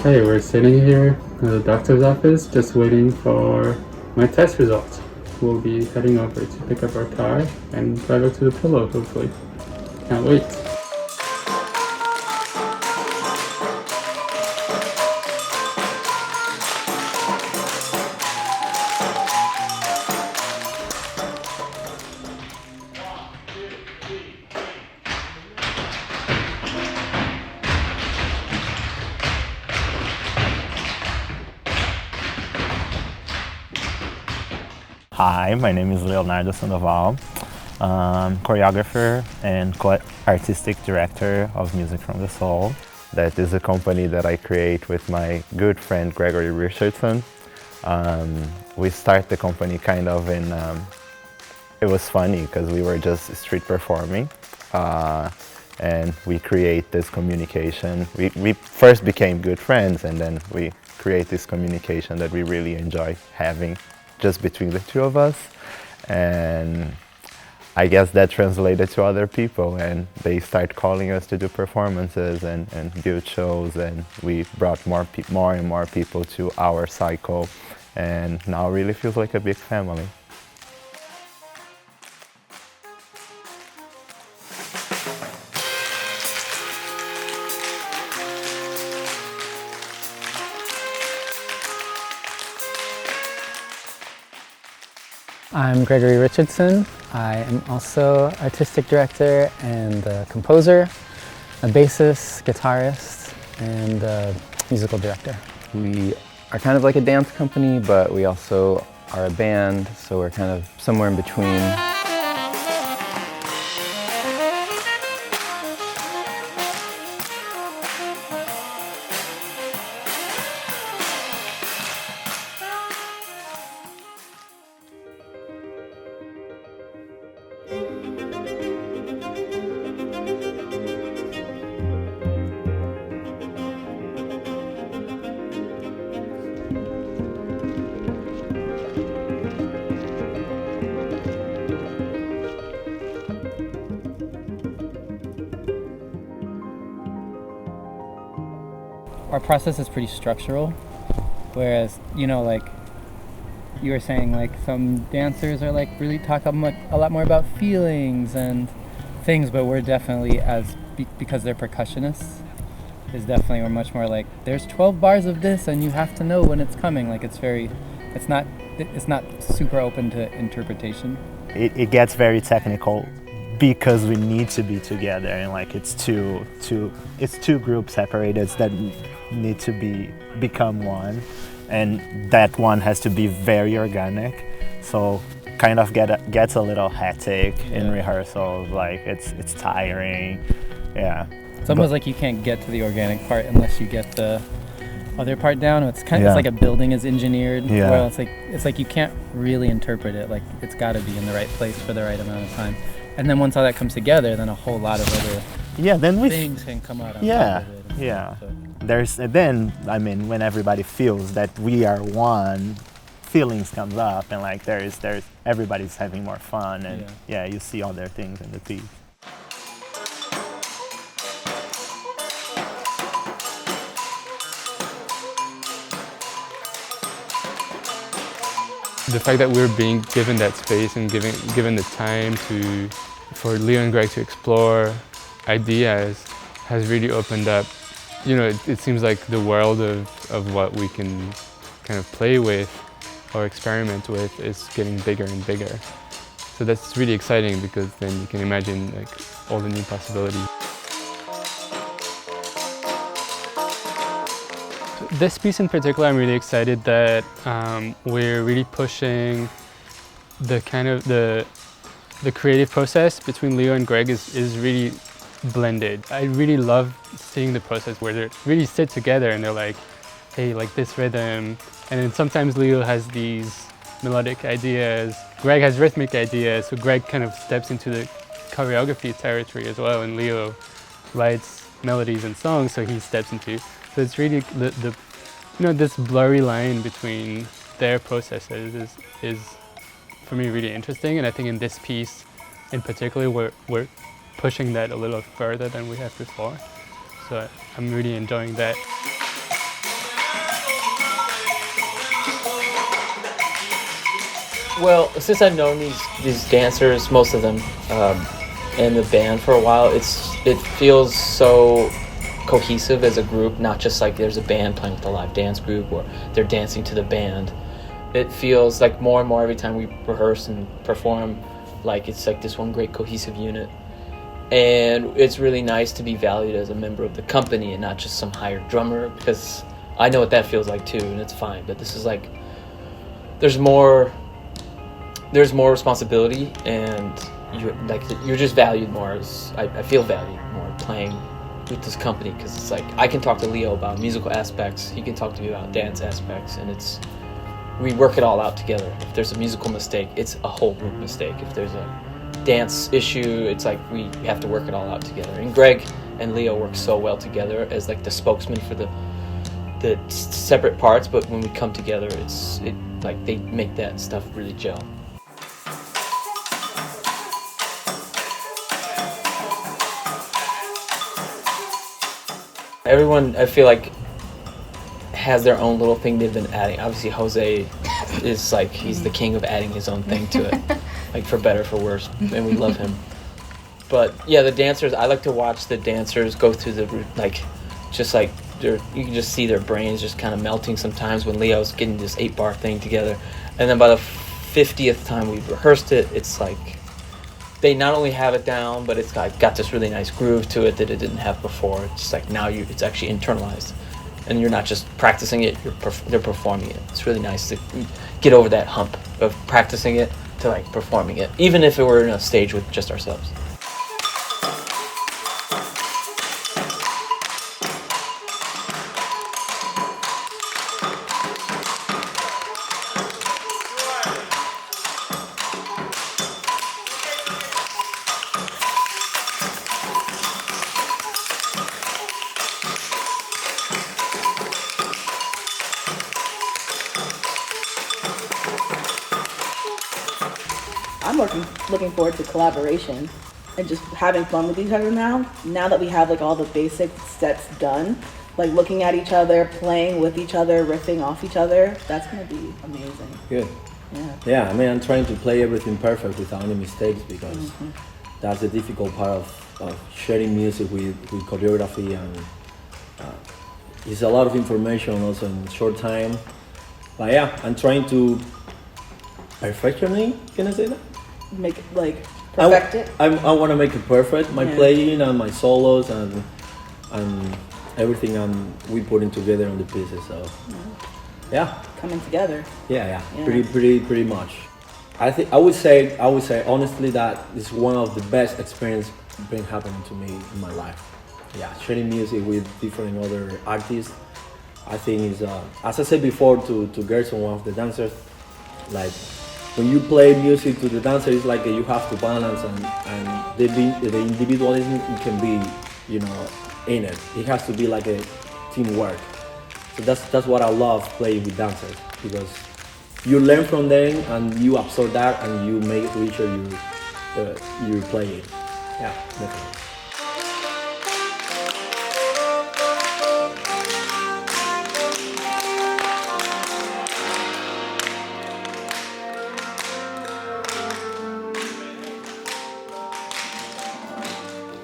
Hey, we're sitting here at the doctor's office just waiting for my test results. We'll be heading over to pick up our car and drive up to the pillow, hopefully. Can't wait. Hi, my name is Leonardo Sandoval. I'm choreographer and artistic director of Music from the Soul. That is a company that I create with my good friend Gregory Richardson. We start the company kind of in, it was funny because we were just street performing and we create this communication. We first became good friends and then we create this communication that we really enjoy having just between the two of us, and I guess that translated to other people and they start calling us to do performances and build shows, and we brought more and more people to our cycle, and now it really feels like a big family. I'm Gregory Richardson. I am also artistic director and composer, a bassist, guitarist, and musical director. We are kind of like a dance company, but we also are a band, so we're kind of somewhere in between. Our process is pretty structural, whereas, you know, like you were saying, like some dancers are like really talk a lot more about feelings and things, but we're definitely, because they're percussionists, is definitely we're much more like there's 12 bars of this and you have to know when it's coming. Like it's not super open to interpretation. It gets very technical because we need to be together, and like it's two groups separated that need to become one, and that one has to be very organic, so kind of gets a little hectic in rehearsals. Like it's tiring. It's almost like you can't get to the organic part unless you get the other part down. It's kind of it's like a building is engineered. Well, it's like you can't really interpret it. Like it's got to be in the right place for the right amount of time. And then once all that comes together, then a whole lot of other things can come out on top of it. So. There's I mean, when everybody feels that we are one, feelings comes up, and like there's everybody's having more fun, and you see other things in the piece. The fact that we're being given that space and given the time for Leo and Greg to explore ideas has really opened up. You know, it seems like the world of what we can kind of play with or experiment with is getting bigger and bigger. So that's really exciting because then you can imagine like all the new possibilities. This piece in particular, I'm really excited that we're really pushing the kind of the creative process between Leo and Greg is really blended. I really love seeing the process where they really sit together and they're like, hey, like this rhythm. And then sometimes Leo has these melodic ideas, Greg has rhythmic ideas, so Greg kind of steps into the choreography territory as well, and Leo writes melodies and songs, so he steps into. So it's really the you know, this blurry line between their processes is for me really interesting, and I think in this piece in particular we're pushing that a little further than we have before. So I'm really enjoying that. Well, since I've known these dancers, most of them, in the band for a while, it feels so cohesive as a group, not just like there's a band playing with a live dance group or they're dancing to the band. It feels like more and more every time we rehearse and perform, like it's like this one great cohesive unit. And it's really nice to be valued as a member of the company and not just some hired drummer, because I know what that feels like too, and it's fine. But this is like, there's more responsibility, and you're just valued more. I feel valued more playing with this company, because it's like I can talk to Leo about musical aspects, he can talk to me about dance aspects, and we work it all out together. If there's a musical mistake, it's a whole group mistake. If there's a dance issue, it's like we have to work it all out together. And Greg and Leo work so well together as like the spokesman for the separate parts, but when we come together, it like they make that stuff really gel. Everyone, I feel like, has their own little thing they've been adding. Obviously, José is like, he's the king of adding his own thing to it, like for better, for worse, and we love him. But yeah, the dancers, I like to watch the dancers go through the, like, just like, you can just see their brains just kind of melting sometimes when Leo's getting this 8-bar thing together. And then by the 50th time we've rehearsed it, it's like, they not only have it down, but it's got this really nice groove to it that it didn't have before. It's just like now it's actually internalized, and you're not just practicing it; they're performing it. It's really nice to get over that hump of practicing it to like performing it, even if it were in a stage with just ourselves. I'm looking forward to collaboration and just having fun with each other now that we have like all the basic steps done, like looking at each other, playing with each other, riffing off each other. That's gonna be amazing. Good. Yeah, I mean, I'm trying to play everything perfect without any mistakes, because that's the difficult part of sharing music with choreography, and it's a lot of information also in short time. But yeah, I'm trying to perfectioning, can I say that? Make it like perfect it. I want to make it perfect. My playing and my solos and everything we putting together on the pieces. So yeah, coming together. Yeah. Pretty much. I would say honestly that it's one of the best experiences been happening to me in my life. Yeah, sharing music with different other artists, I think is as I said before to Gerson, one of the dancers, like, when you play music to the dancer, it's like you have to balance, and the individualism can be, in it. It has to be like a teamwork. So that's what I love playing with dancers, because you learn from them and you absorb that and you make it richer you're playing. Yeah, definitely.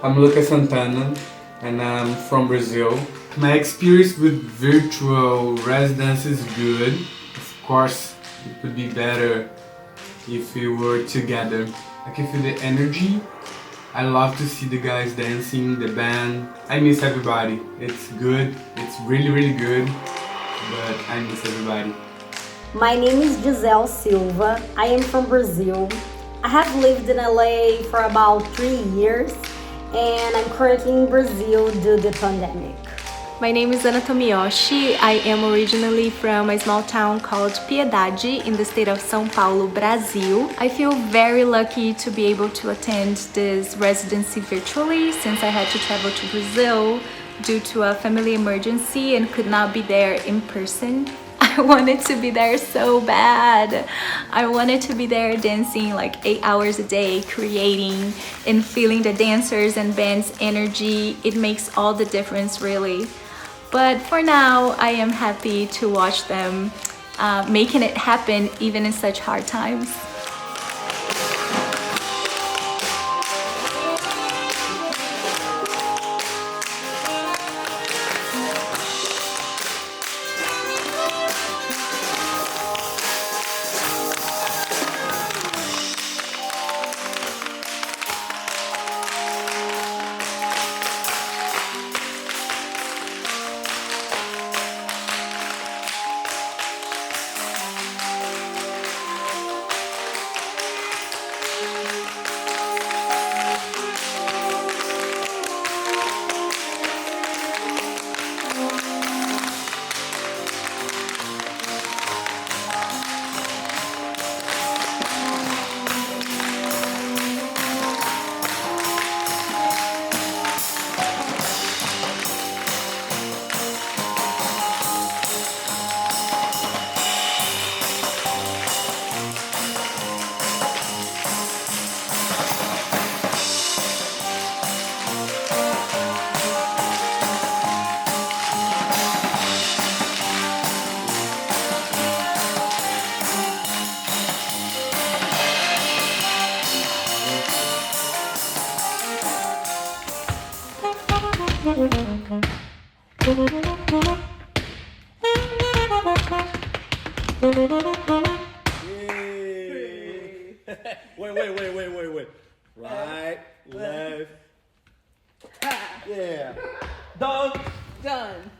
I'm Lucas Santana, and I'm from Brazil. My experience with virtual residencies is good. Of course, it would be better if we were together. I can feel the energy. I love to see the guys dancing, the band. I miss everybody. It's good. It's really, really good, but I miss everybody. My name is Gisele Silva. I am from Brazil. I have lived in LA for about 3 years, and I'm currently in Brazil due to the pandemic. My name is Adriana Tomioshi. I am originally from a small town called Piedade in the state of São Paulo, Brazil. I feel very lucky to be able to attend this residency virtually, since I had to travel to Brazil due to a family emergency and could not be there in person. I wanted to be there so bad. I wanted to be there dancing like 8 hours a day, creating and feeling the dancers and band's energy. It makes all the difference, really. But for now, I am happy to watch them making it happen even in such hard times. Wait. Right, left. Yeah. Done.